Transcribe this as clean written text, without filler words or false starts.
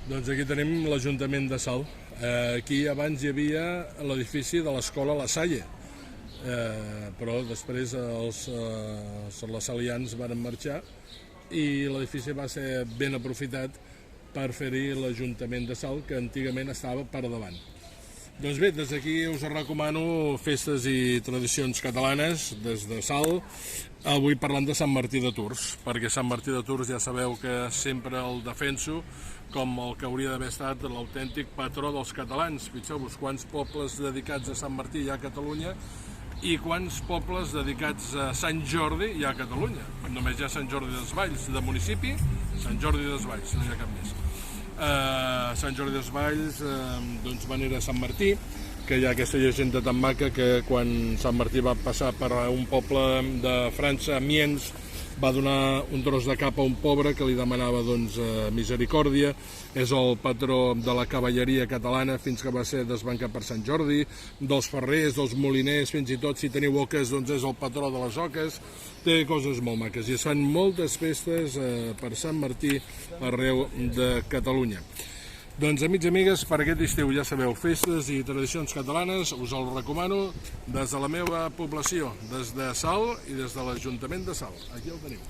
Doncs aquí tenim l'Ajuntament de Salt. Aquí abans hi havia l'edifici de l'Escola La Salle, però després els salians van marxar i l'edifici va ser ben aprofitat per fer-hi l'Ajuntament de Salt, que antigament estava per davant. Doncs bé, des d'aquí us recomano festes i tradicions catalanes des de Salt, avui parlant de Sant Martí de Tours, perquè Sant Martí de Tours ja sabeu que sempre el defenso com el que hauria d'haver estat l'autèntic patró dels catalans. Fixeu-vos quants pobles dedicats a Sant Martí hi ha a Catalunya i quants pobles dedicats a Sant Jordi hi ha a Catalunya. Només hi ha Sant Jordi Desvalls, de municipi, Sant Jordi Desvalls, no hi ha cap més. Sant Jordi Desvalls, doncs van ir a Sant Martí, que hi ha aquesta llegenda tan maca que quan Sant Martí va passar per un poble de França, Amiens, va donar un tros de cap a un pobre que li demanava misericòrdia. És el patró de la cavalleria catalana fins que va ser desbancat per Sant Jordi, dels ferrers, dels moliners, fins i tot si teniu oques doncs és el patró de les oques. Té coses molt maques i es fan moltes festes per Sant Martí arreu de Catalunya. Doncs, amics i amigues, per aquest estiu ja sabeu, festes i tradicions catalanes, us el recomano des de la meva població, des de Salt i des de l'Ajuntament de Salt. Aquí el teniu.